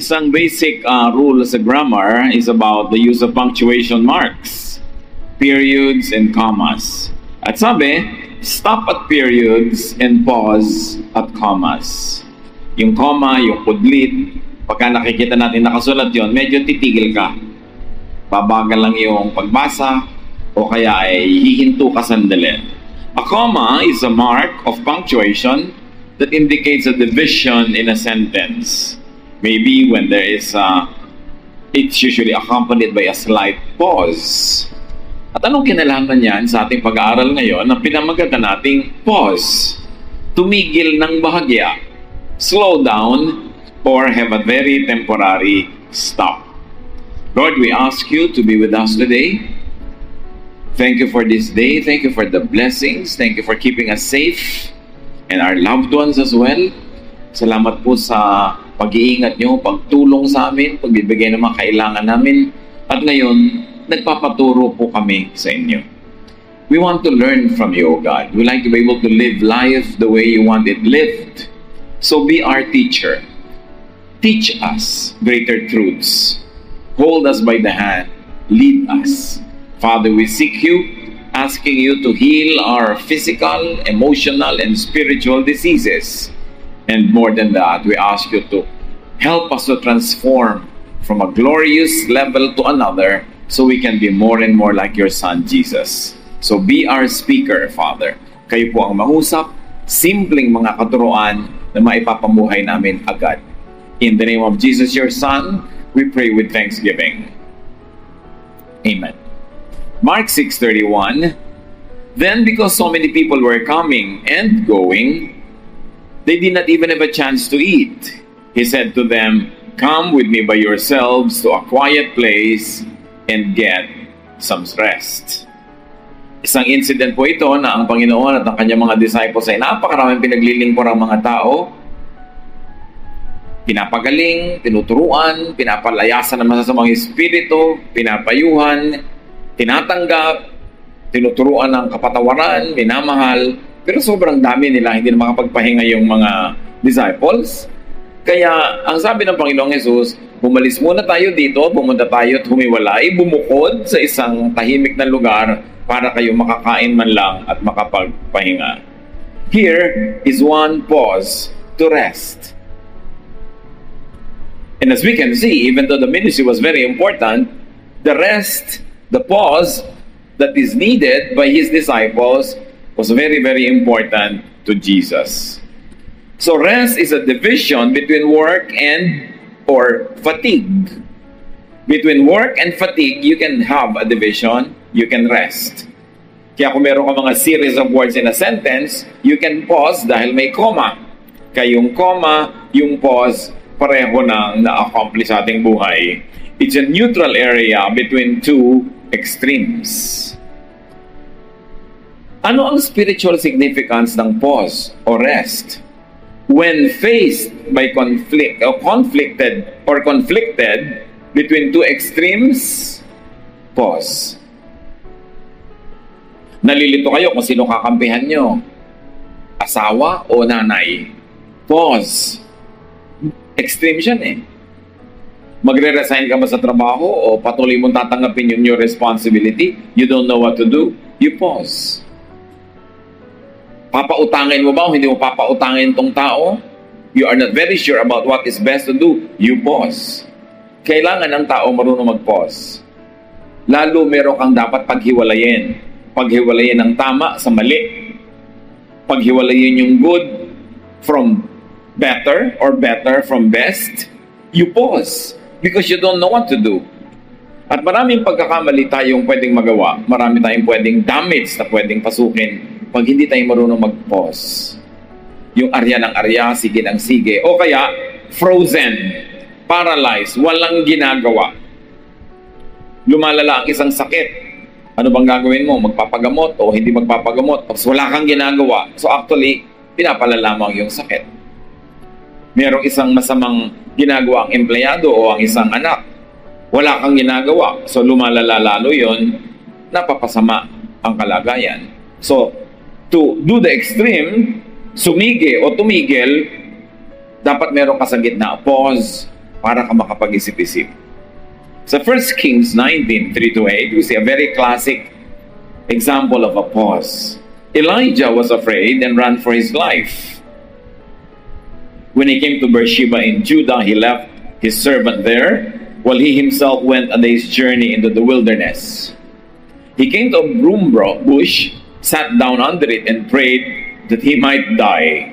Isang basic rule sa grammar is about the use of punctuation marks, periods, and commas. At sabi, stop at periods and pause at commas. Yung comma, yung kudlit, pagka nakikita natin nakasulat yon, medyo titigil ka. Babagal lang yung pagbasa o kaya ay hihinto ka sandali. A comma is a mark of punctuation that indicates a division in a sentence. Maybe when there is it's usually accompanied by a slight pause. At anong kinalaman niyan sa ating pag-aaral ngayon na pinamagatan nating pause? Tumigil ng bahagya, slow down, or have a very temporary stop. Lord, we ask you to be with us today. Thank you for this day. Thank you for the blessings. Thank you for keeping us safe and our loved ones as well. Salamat po sa pag-iingat nyo, pagtulong sa amin, pagbibigay ng mga kailangan namin. At ngayon, nagpapaturo po kami sa inyo. We want to learn from you, O God. We like to be able to live life the way you want it lived. So be our teacher. Teach us greater truths. Hold us by the hand. Lead us. Father, we seek you, asking you to heal our physical, emotional, and spiritual diseases. And more than that, we ask you to help us to transform from a glorious level to another so we can be more and more like your Son, Jesus. So be our speaker, Father. Kayo po ang mangusap, simpleng mga katuruan na maipapamuhay namin agad. In the name of Jesus, your Son, we pray with thanksgiving. Amen. Mark 6:31, then because so many people were coming and going, they did not even have a chance to eat. He said to them, come with me by yourselves to a quiet place and get some rest. Isang incident po ito na ang Panginoon at ang kanyang mga disciples ay napakaraming pinaglilingkod ang mga tao. Pinapagaling, tinuturuan, pinapalayasan ng masasamang espiritu, pinapayuhan, tinatanggap, tinuturuan ng kapatawaran, minamahal. Pero sobrang dami nila, hindi na makapagpahinga yung mga disciples. Kaya, ang sabi ng Panginoong Jesus, bumalis muna tayo dito, pumunta tayo at humiwalay, bumukod sa isang tahimik na lugar para kayo makakain man lang at makapagpahinga. Here is one pause to rest. And as we can see, even though the ministry was very important, the rest, the pause that is needed by His disciples was very, very important to Jesus. So rest is a division between work and or fatigue. Between work and fatigue, you can have a division, you can rest. Kaya kung meron ka mga series of words in a sentence, you can pause dahil may comma. Kaya yung comma, yung pause, pareho nang na-accomplish sa ating buhay. It's a neutral area between two extremes. Ano ang spiritual significance ng pause or rest? When faced by conflicted between two extremes, pause. Nalilito kayo kung sino kakampihan nyo. Asawa o nanay? Pause. Extreme siya eh. Magre-resign ka ba sa trabaho o patuloy mong tatanggapin yung new responsibility? You don't know what to do? You pause. Papautangin mo ba o hindi mo papautangin tong tao? You are not very sure about what is best to do. You pause. Kailangan ng tao marunong mag-pause. Lalo meron kang dapat paghiwalayin. Paghiwalayin ng tama sa mali. Paghiwalayin yung good from better or better from best. You pause because you don't know what to do. At maraming pagkakamali tayong pwedeng magawa. Marami tayong pwedeng damage na pwedeng pasukin pag hindi tayo marunong mag-pause. Yung arya ng arya, sige ng sige. O kaya, frozen, paralyzed, walang ginagawa. Lumalala ang isang sakit. Ano bang gagawin mo? Magpapagamot o hindi magpapagamot? Tapos wala kang ginagawa. So actually, pinapalala mo ang iyong sakit. Merong isang masamang ginagawa ang empleyado o ang isang anak. Wala kang ginagawa. So lumalala lalo yun, napapasama ang kalagayan. So, to do the extreme, sumigi o tumigil, dapat meron ka sa gitna, pause, para ka makapag-isip-isip. Sa 1 Kings 19:3-8, we see a very classic example of a pause. Elijah was afraid and ran for his life. When he came to Beersheba in Judah, he left his servant there, while he himself went a day's journey into the wilderness. He came to a broom bush, sat down under it, and prayed that he might die.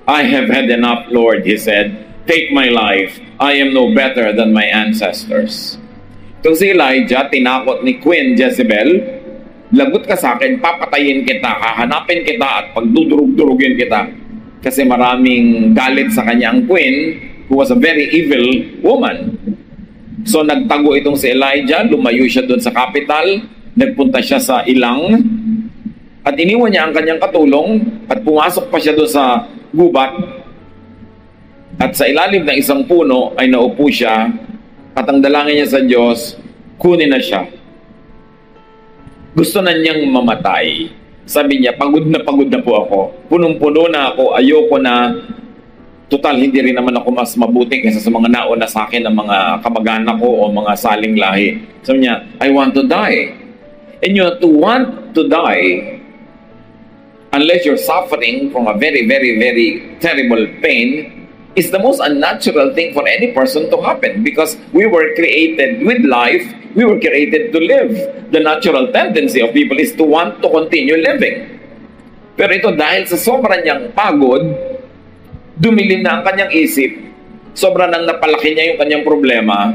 "I have had enough, Lord," he said. "Take my life. I am no better than my ancestors." Itong si Elijah, tinakot ni Queen Jezebel, "Lagot ka sa akin, papatayin kita, hahanapin kita at pagdudurug-durugin kita." Kasi maraming galit sa kanya ang queen, who was a very evil woman. So nagtago itong si Elijah, lumayo siya doon sa capital, nagpunta siya sa ilang, at iniwan niya ang kanyang katulong, at pumasok pa siya doon sa gubat, at sa ilalim ng isang puno ay naupo siya, at ang dalangin niya sa Diyos, kunin na siya. Gusto na niyang mamatay. Sabi niya, pagod na po ako. Punong-puno na ako, ayoko na. Total, hindi rin naman ako mas mabuti kaysa sa mga nauna sa akin ng mga kamag-anak ko o mga saling lahi. Sabi niya, I want to die. And you have to want to die, unless you're suffering from a very, very, very terrible pain, is the most unnatural thing for any person to happen, because we were created with life, we were created to live. The natural tendency of people is to want to continue living. Pero ito, dahil sa sobrang niyang pagod, dumilim na ang kanyang isip, sobrang nang napalaki niya yung kanyang problema,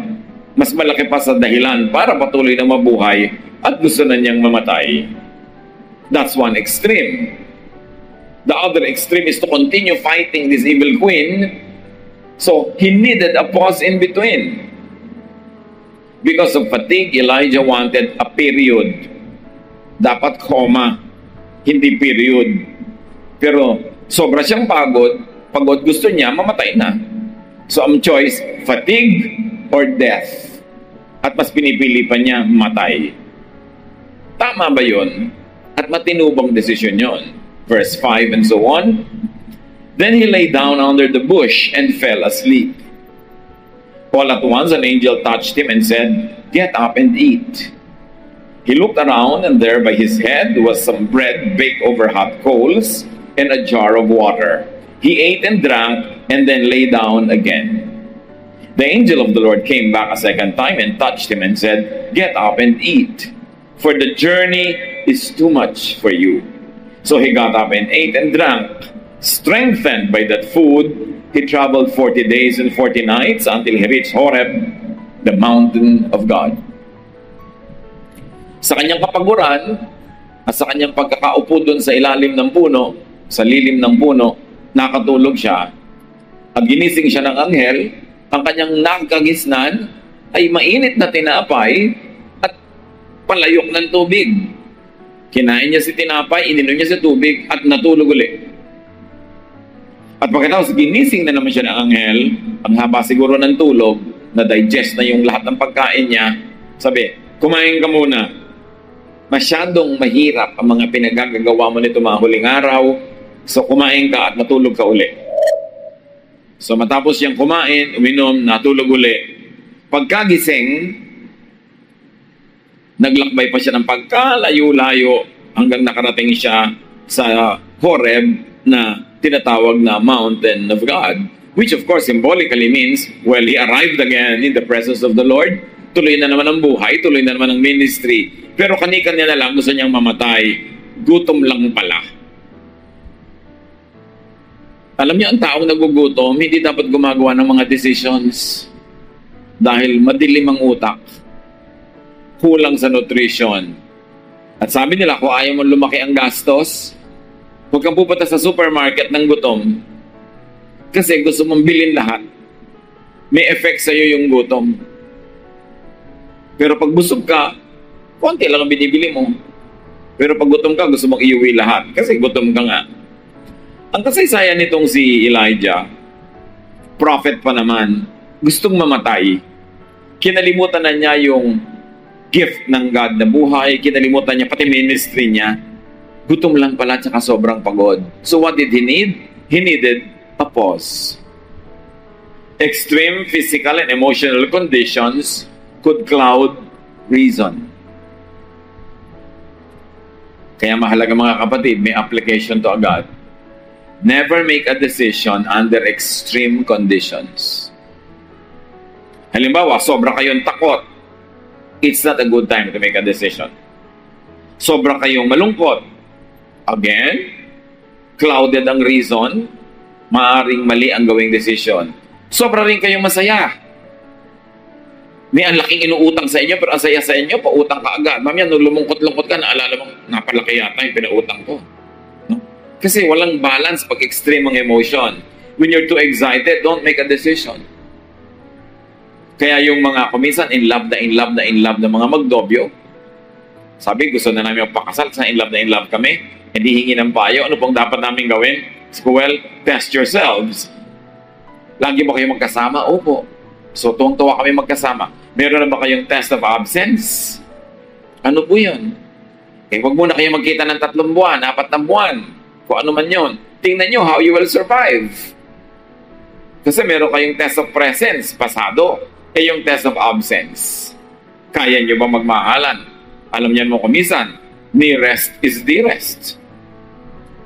mas malaki pa sa dahilan para patuloy na mabuhay at gusto na niyang mamatay. That's one extreme. The other extreme is to continue fighting this evil queen. So he needed a pause in between. Because of fatigue, Elijah wanted a period. Dapat comma, hindi period. Pero sobra siyang pagod gusto niya, mamatay na. So ang choice, fatigue or death. At mas pinipili pa niya matay. Tama ba yun? At matinubang desisyon yun. Verse 5 and so on. Then he lay down under the bush and fell asleep. All at once an angel touched him and said, "Get up and eat." He looked around, and there by his head was some bread baked over hot coals and a jar of water. He ate and drank and then lay down again. The angel of the Lord came back a second time and touched him and said, "Get up and eat, for the journey is too much for you." So he got up and ate and drank. Strengthened by that food, he traveled 40 days and 40 nights until he reached Horeb, the mountain of God. Sa kanyang kapaguran at sa kanyang pagkakaupo doon sa ilalim ng puno, sa lilim ng puno, nakatulog siya at ginising siya ng anghel. Ang kanyang nagkagisnan ay mainit na tinapay at palayok ng tubig. Kinain niya si tinapay, ininom niya si tubig at natulog ulit. At pagkatapos ginising na naman siya ng anghel, ang haba siguro ng tulog, na-digest na yung lahat ng pagkain niya, sabi, kumain ka muna. Masyadong mahirap ang mga pinagagagawa mo nito mga huling araw, so kumain ka at matulog ka uli. So matapos siyang kumain, uminom, natulog uli. Pagkagising, naglakbay pa siya ng pagkalayo-layo hanggang nakarating siya sa Horeb na tinatawag na Mountain of God, which of course symbolically means, well, he arrived again in the presence of the Lord. Tuloy na naman ang buhay, tuloy na naman ang ministry. Pero kani-kanya na lang gusto niyang mamatay. Gutom lang pala. Alam niyo, ang taong nagugutom, hindi dapat gumagawa ng mga decisions. Dahil madilim ang utak. Kulang sa nutrition. At sabi nila, kung ayaw mo lumaki ang gastos, huwag kang pupunta sa supermarket ng gutom kasi gusto mong bilhin lahat. May effect sa'yo yung gutom. Pero pag busog ka, konti lang ang binibili mo. Pero pag gutom ka, gusto mong iuwi lahat kasi gutom ka nga. Ang kasaysayan nitong si Elijah, prophet pa naman, gustong mamatay. Kinalimutan na niya yung gift ng God na buhay, kinalimutan niya pati ministry niya. Gutom lang pala tsaka sobrang pagod. So what did he need? He needed a pause. Extreme physical and emotional conditions could cloud reason. Kaya mahalaga mga kapatid, may application to agad. Never make a decision under extreme conditions. Halimbawa, sobra kayong takot. It's not a good time to make a decision. Sobra kayong malungkot. Again, clouded ang reason, maaring mali ang gawing decision. Sobra rin kayong masaya. May ang laking inuutang sa inyo, pero ang saya sa inyo, pautang ka agad. Mamaya, nung lumungkot-lungkot ka, naalala mo, napalaki yata yung pinautang ko. No? Kasi walang balance pag extreme ang emotion. When you're too excited, don't make a decision. Kaya yung mga kuminsan, in love na mga magdobyo, sabi, gusto na namin magpakasal, sa in love kami, hindi hingi ng payo, ano pong dapat namin gawin? Well, test yourselves. Lagi ba kayo magkasama? Opo. So, tuwang-tuwa kami magkasama. Meron na ba kayong test of absence? Ano po yun? Eh, wag muna kayo magkita ng 3 buwan, 4 na buwan. Kung ano man yun. Tingnan nyo how you will survive. Kasi meron kayong test of presence, pasado. Eh, yung test of absence. Kaya nyo ba magmahalan? Alam niyan mo kumisan, nearest is dearest.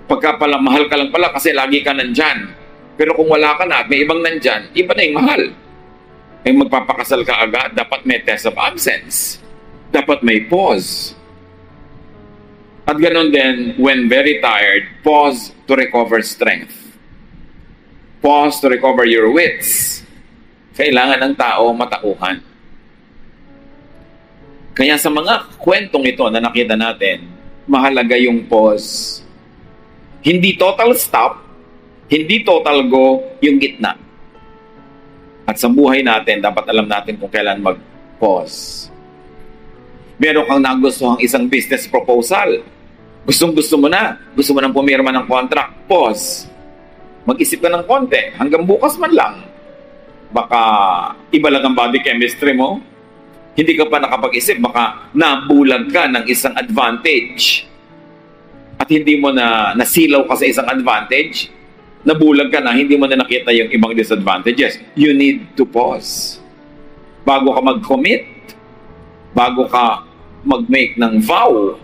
Pagka pala mahal ka lang pala kasi lagi ka nandyan. Pero kung wala ka na at may ibang nandyan, iba na yung mahal. Eh magpapakasal ka agad, dapat may test of absence. Dapat may pause. At ganun din, when very tired, pause to recover strength. Pause to recover your wits. Kailangan ng tao matauhan. Kaya sa mga kwentong ito na nakita natin, mahalaga yung pause. Hindi total stop, hindi total go, yung gitna. At sa buhay natin, dapat alam natin kung kailan mag-pause. Meron kang nagustuhang isang business proposal. Gustong-gusto mo na. Gusto mo nang pumirma ng contract. Pause. Mag-isip ka ng konti. Hanggang bukas man lang. Baka iba lang ang body chemistry mo. Hindi ka pa nakapag-isip. Baka nabulag ka ng isang advantage. At hindi mo na nasilaw ka sa isang advantage. Nabulag ka na, hindi mo na nakita yung ibang disadvantages. You need to pause. Bago ka mag-commit, bago ka mag-make ng vow.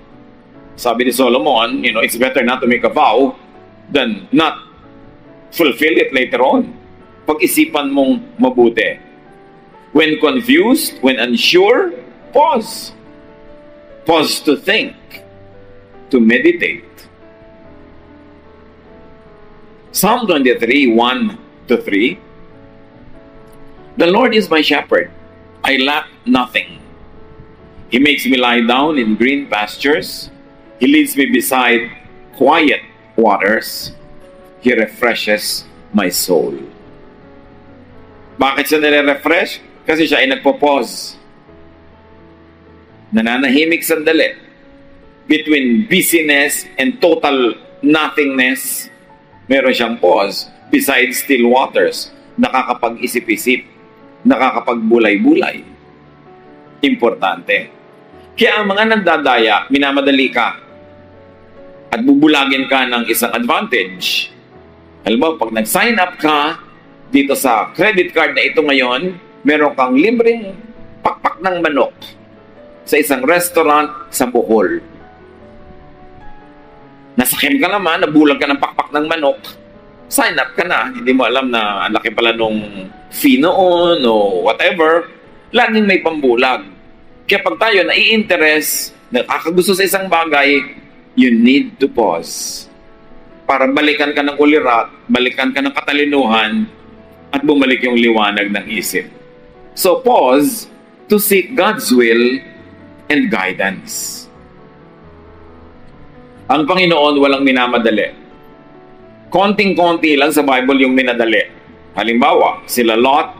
Sabi ni Solomon, it's better not to make a vow than not fulfill it later on. Pag-isipan mong mabuti. When confused, when unsure, pause. Pause to think, to meditate. Psalm 23, 1-3. The Lord is my shepherd. I lack nothing. He makes me lie down in green pastures. He leads me beside quiet waters. He refreshes my soul. Bakit siya nire-refresh? Kasi siya ay nagpo-pause. Nananahimik sandali. Between busyness and total nothingness, meron siyang pause. Beside still waters, nakakapag-isip-isip, nakakapagbulay-bulay. Importante. Kaya ang mga nagdadaya, minamadali ka at bubulagin ka ng isang advantage. Halimbawa, pag nag-sign up ka dito sa credit card na ito ngayon, meron kang libreng pakpak ng manok sa isang restaurant sa Bohol. Nasakim ka naman, nabulag ka ng pakpak ng manok, sign up ka na. Hindi mo alam na ang laki pala nung fee noon o whatever. Laging may pambulag. Kaya pag tayo nai-interest, nakakagusto sa isang bagay, you need to pause. Para balikan ka ng ulirat, balikan ka ng katalinuhan, at bumalik yung liwanag ng isip. So pause to seek God's will and guidance. Ang Panginoon walang minamadali. Konting-konti lang sa Bible yung minadali. Halimbawa, sila Lot,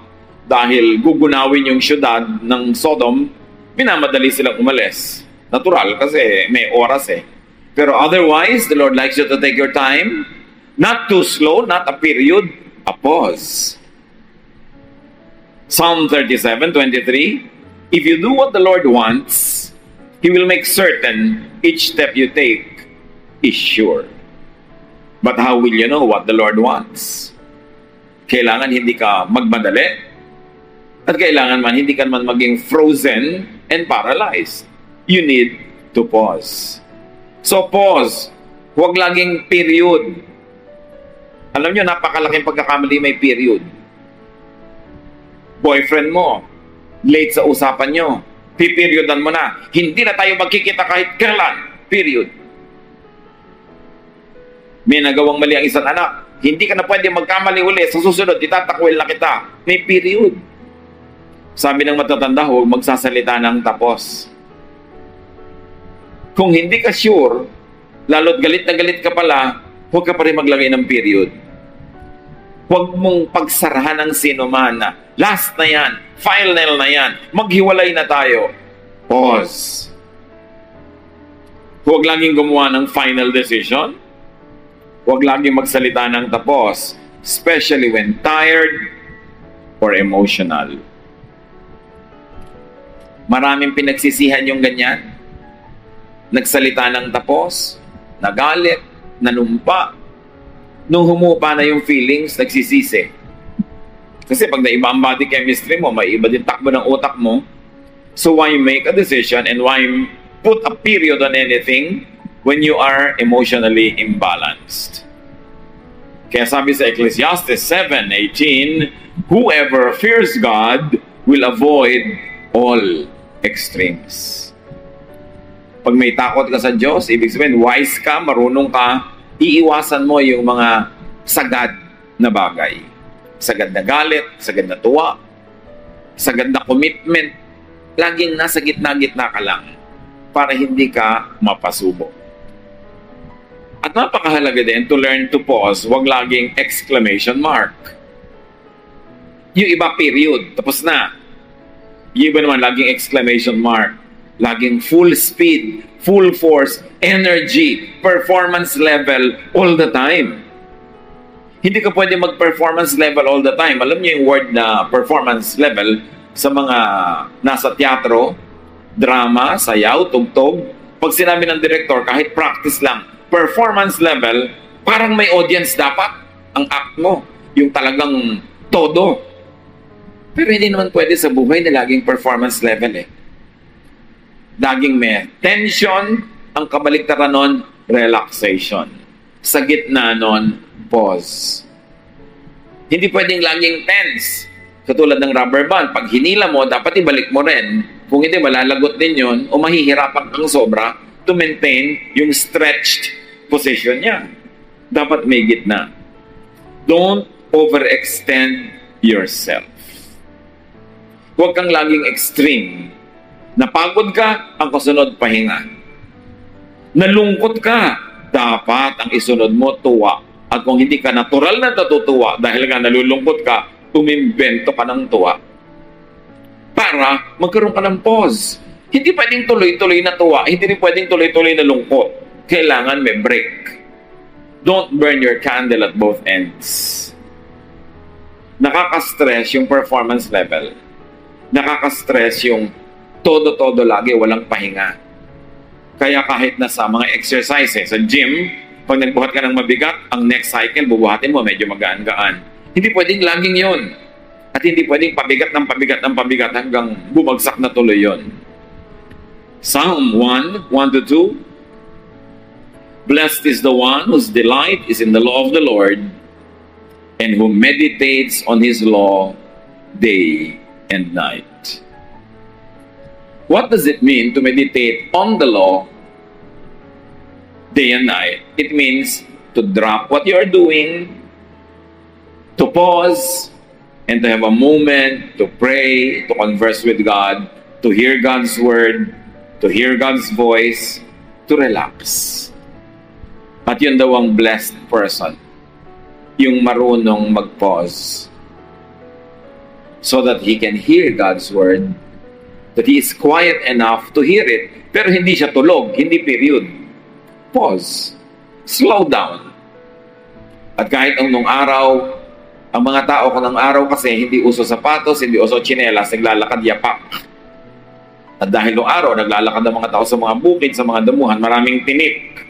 dahil gugunawin yung syudad ng Sodom, minamadali silang umalis. Natural kasi may oras eh. Pero otherwise, the Lord likes you to take your time. Not too slow, not a period, a pause. Psalm 37:23. If you do what the Lord wants, He will make certain each step you take is sure. But how will you know what the Lord wants? Kailangan hindi ka magmadali. At kailangan man hindi ka man maging frozen and paralyzed. You need to pause. So pause. Huwag laging period. Alam nyo, napakalaking pagkakamali may period. Boyfriend mo, late sa usapan nyo, pipiryodan mo na. Hindi na tayo magkikita kahit kailan. Period. May nagawang mali ang isang anak. Hindi ka na pwede magkamali uli. Sa susunod, itatakwil na kita. May period. Sabi ng matatanda, huwag magsasalita ng tapos. Kung hindi ka sure, lalo't galit na galit ka pala, huwag ka pa rin maglagay ng period. Huwag mong pagsarahan ng sino man na, last na yan, final na yan, maghiwalay na tayo. Pause. Huwag laging gumawa ng final decision. Huwag laging magsalita ng tapos, especially when tired or emotional. Maraming pinagsisihan yung ganyan. Nagsalita ng tapos, nagalit, nanumpa. Nung humupa na yung feelings, nagsisisi. Kasi pag naiba ang body chemistry mo, may iba din takbo ng utak mo. So why make a decision and why put a period on anything when you are emotionally imbalanced? Kaya sabi sa Ecclesiastes 7:18, whoever fears God will avoid all extremes. Pag may takot ka sa Diyos, ibig sabihin, wise ka, marunong ka, iiwasan mo yung mga sagad na bagay. Sagad na galit, sagad na tuwa, sagad na commitment. Laging nasa gitna-gitna ka lang para hindi ka mapasubo. At napakahalaga din to learn to pause, wag laging exclamation mark. Yung iba period, tapos na. Yung iba naman laging exclamation mark. Laging full speed, full force, energy, performance level all the time. Hindi ka pwede mag-performance level all the time. Alam niyo yung word na performance level sa mga nasa teatro, drama, sayaw, tugtog. Pag sinabi ng director, kahit practice lang, performance level, parang may audience dapat ang act mo. Yung talagang todo. Pero hindi naman pwede sa buhay na laging performance level eh. Laging may tension, ang kabaliktaran nun, relaxation. Sa gitna nun, pause. Hindi pwedeng laging tense. Katulad ng rubber band, pag hinila mo, dapat ibalik mo rin. Kung hindi, malalagot din yun o mahihirapan kang sobra to maintain yung stretched position niya. Dapat may gitna. Don't overextend yourself. Huwag kang laging extreme. Napagod ka, ang kasunod pahinga. Nalungkot ka, dapat ang isunod mo tuwa. At kung hindi ka natural na natutuwa dahil nga nalulungkot ka, umimbento ka ng tuwa. Para magkaroon ka ng pause. Hindi pwedeng tuloy-tuloy na tuwa, hindi rin pwedeng tuloy-tuloy na lungkot. Kailangan may break. Don't burn your candle at both ends. Nakaka-stress yung performance level. Nakaka-stress yung todo-todo lagi, walang pahinga. Kaya kahit na sa mga exercises, sa gym, pag nagbuhat ka ng mabigat, ang next cycle, bubuhatin mo, medyo magaan-gaan. Hindi pwedeng laging yon. At hindi pwedeng pabigat ng pabigat ng pabigat hanggang bumagsak na tuloy yon. Psalm 1:1-2. Blessed is the one whose delight is in the law of the Lord and who meditates on his law day and night. What does it mean to meditate on the law day and night? It means to drop what you are doing, to pause, and to have a moment to pray, to converse with God, to hear God's word, to hear God's voice, to relax. At yun daw ang blessed person, yung marunong mag-pause so that he can hear God's word, that he is quiet enough to hear it, pero hindi siya tulog, hindi period. Pause. Slow down. At kahit nung araw, ang mga tao ko ng araw kasi hindi uso sapatos, hindi uso tsinelas, naglalakad yapak. At dahil nung araw, naglalakad ang mga tao sa mga bukid, sa mga damuhan, maraming tinik.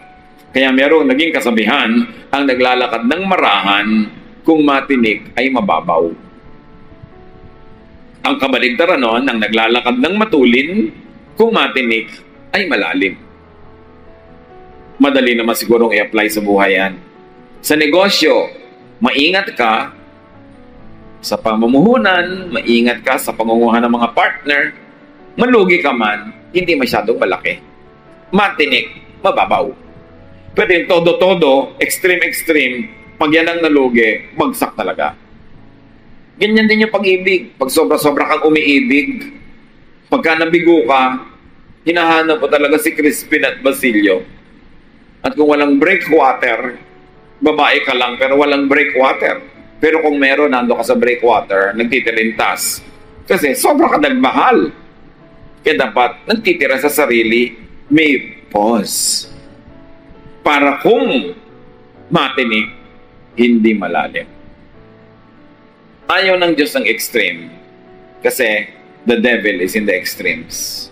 Kaya merong naging kasabihan, ang naglalakad ng marahan, kung matinik ay mababaw. Ang kabaligtaran noon, ang naglalakad ng matulin, kung matinik ay malalim. Madali naman sigurong i-apply sa buhay yan. Sa negosyo, maingat ka sa pamumuhunan, maingat ka sa pangunguhan ng mga partner, malugi ka man, hindi masyadong malaki. Matinik, mababaw. Pero yung todo-todo, extreme-extreme, pag yan ang nalugi, bagsak talaga. Ganyan din yung pag-ibig. Pag sobra-sobra kang umiibig, pagka nabigo ka, hinahanap po talaga si Crispin at Basilio. At kung walang breakwater, babae ka lang pero walang breakwater. Pero kung meron, nando ka sa breakwater, nagtitilintas. Kasi sobra ka nagmahal. Kaya dapat nagtitira sa sarili, may pause. Para kung matinik, hindi malalim. Ayaw ng Diyos ng extreme. Kasi the devil is in the extremes.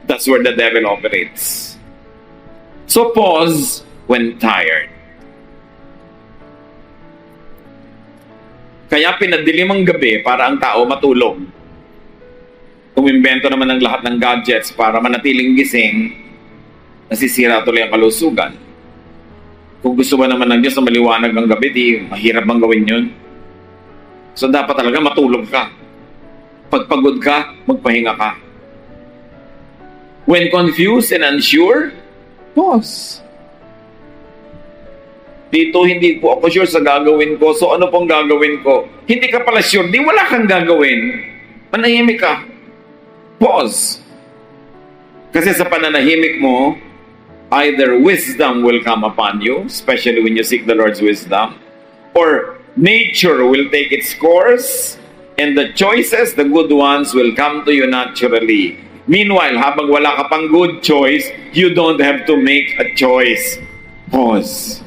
That's where the devil operates. So pause when tired. Kaya pinadilim ang gabi para ang tao matulog. Umimbento naman ng lahat ng gadgets para manatiling gising, nasisira tuloy ang kalusugan. Kung gusto ba naman ng Diyos na maliwanag ang gabi, di mahirap bang gawin yun? So dapat talaga matulog ka. Pagpagod ka, magpahinga ka. When confused and unsure, pause. Dito, hindi po ako sure sa gagawin ko. So ano pong gagawin ko? Hindi ka pala sure, di wala kang gagawin. Manahimik ka. Pause. Kasi sa pananahimik mo, either wisdom will come upon you, especially when you seek the Lord's wisdom, or nature will take its course, and the choices, the good ones, will come to you naturally. Meanwhile, habang wala ka pang good choice, you don't have to make a choice. Pause.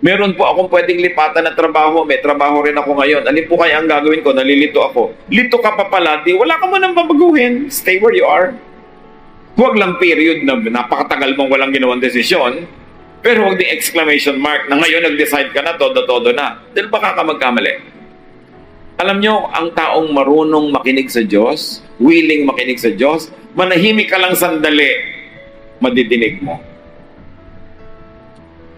Meron po akong pwedeng lipatan na trabaho. May trabaho rin ako ngayon. Alin po kaya ang gagawin ko? Nalilito ako. Lito ka pa pala, di wala ka mo nang babaguhin. Stay where you are. Huwag lang period na napakatagal mong walang ginawang desisyon, pero huwag ding exclamation mark na ngayon nag-decide ka na, todo-todo na. Dahil baka ka magkamali. Alam nyo, ang taong marunong makinig sa Diyos, willing makinig sa Diyos, manahimik ka lang sandali, madidinig mo.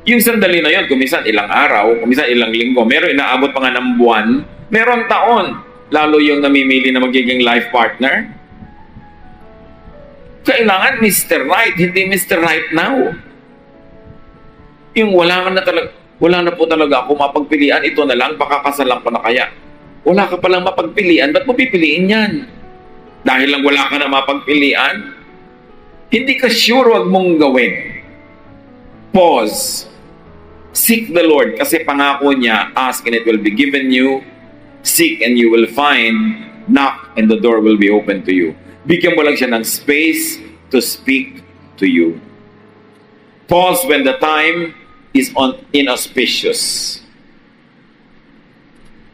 Yung sandali na yun, kumisan ilang araw, kumisan ilang linggo, meron inaabot pa nga ng buwan, meron taon, lalo yung namimili na magiging life partner. Kailangan Mr. Right, hindi Mr. Right now. Yung wala na po talaga ako mapagpilian, ito na lang, baka kasalan ko na kaya. Wala ka palang mapagpilian, ba't mo pipiliin yan? Dahil lang wala ka na mapagpilian, hindi ka sure, wag mong gawin. Pause. Seek the Lord, kasi pangako niya, ask and it will be given you, seek and you will find, knock and the door will be open to you. Bigyan mo lang siya ng space to speak to you. Pause when the time is inauspicious.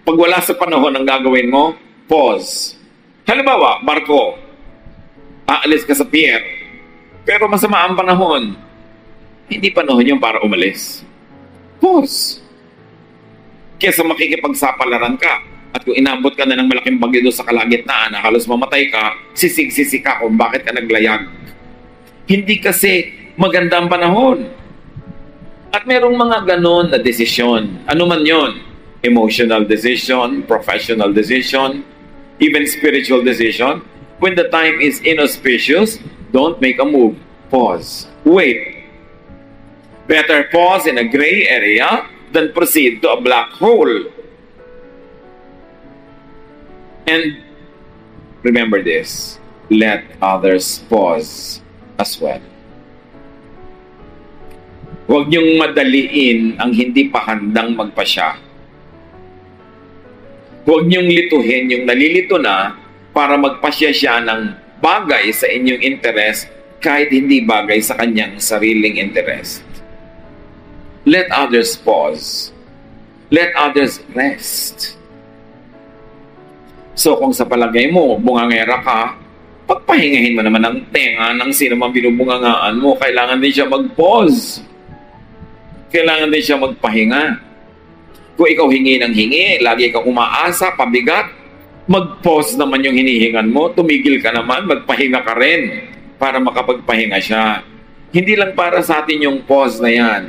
Pag wala sa panahon ang gagawin mo, pause. Halimbawa, barko, aalis ka sa pier, pero masama ang panahon. Hindi panahon yung para umalis. Pause. Kesa makikipagsapalaran ka, at kung inabot ka na ng malaking bagyo sa kalagitnaan na halos mamatay ka, sisig-sisi ka kung bakit ka naglayag. Hindi kasi maganda ang panahon. At merong mga ganon na desisyon. Ano man yon? Emotional decision, professional decision, even spiritual decision. When the time is inauspicious, don't make a move. Pause. Wait. Better pause in a gray area than proceed to a black hole. And remember this, let others pause as well. Huwag niyong madaliin ang hindi pa handang magpasya. Huwag niyong lituhin yung nalilito na para magpasya siya ng bagay sa inyong interest kahit hindi bagay sa kanyang sariling interest. Let others pause. Let others rest. So kung sa palagay mo, bungangera ka, pagpahingahin mo naman ang tenga ng sino mang binubungangaan mo, kailangan din siya mag-pause. kailangan din siya magpahinga. Kung ikaw hingi ng hingi, lagi kang umaasa, pabigat, mag-pause naman yung hinihingan mo, tumigil ka naman, magpahinga ka rin para makapagpahinga siya. Hindi lang para sa atin yung pause na yan.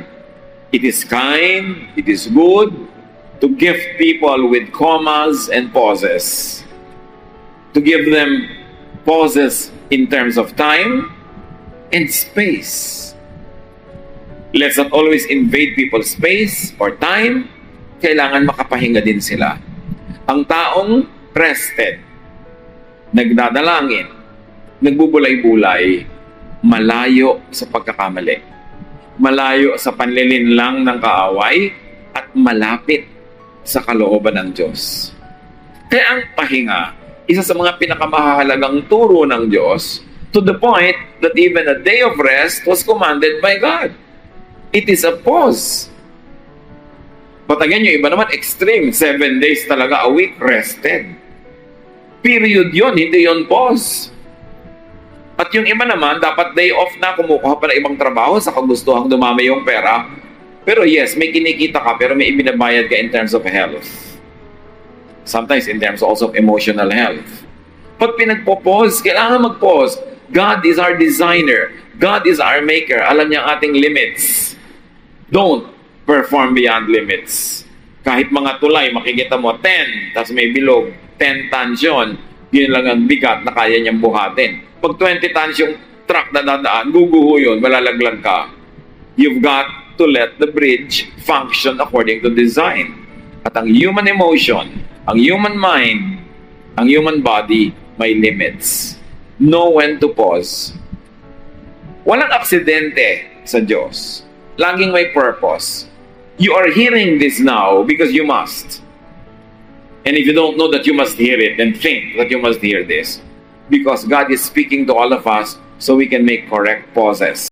It is kind, it is good to gift people with commas and pauses. To give them pauses in terms of time and space. Let's not always invade people's space or time. Kailangan makapahinga din sila. Ang taong rested, nagdadalangin, nagbubulay-bulay, malayo sa pagkakamali, malayo sa panlilinlang ng kaaway, at malapit sa kalooban ng Diyos. Kaya ang pahinga, isa sa mga pinakamahalagang turo ng Diyos, to the point that even a day of rest was commanded by God. It is a pause. But again, yung iba naman extreme, 7 days talaga a week rested. Period yun, hindi yun pause. At yung iba naman, dapat day off na, kumukuha pa ng ibang trabaho sa kagustuhang dumami yung pera. Pero yes, may kinikita ka, pero may ibinabayad ka in terms of health. Sometimes in terms also of emotional health. Pag pinagpo-pause, kailangan mag-pause. God is our designer. God is our maker. Alam niya ang ating limits. Don't perform beyond limits. Kahit mga tulay, makikita mo 10, tapos may bilog, 10 tons yun, yun lang ang bigat na kaya niyang buhatin. Pag 20 tons yung truck na dadaan, guguho yun, malalaglag ka. You've got to let the bridge function according to design. At ang human emotion, ang human mind, ang human body, may limits. Know when to pause. Walang aksidente sa Diyos. Laging may purpose. You are hearing this now because you must. And if you don't know that you must hear it, then think that you must hear this. Because God is speaking to all of us so we can make correct pauses.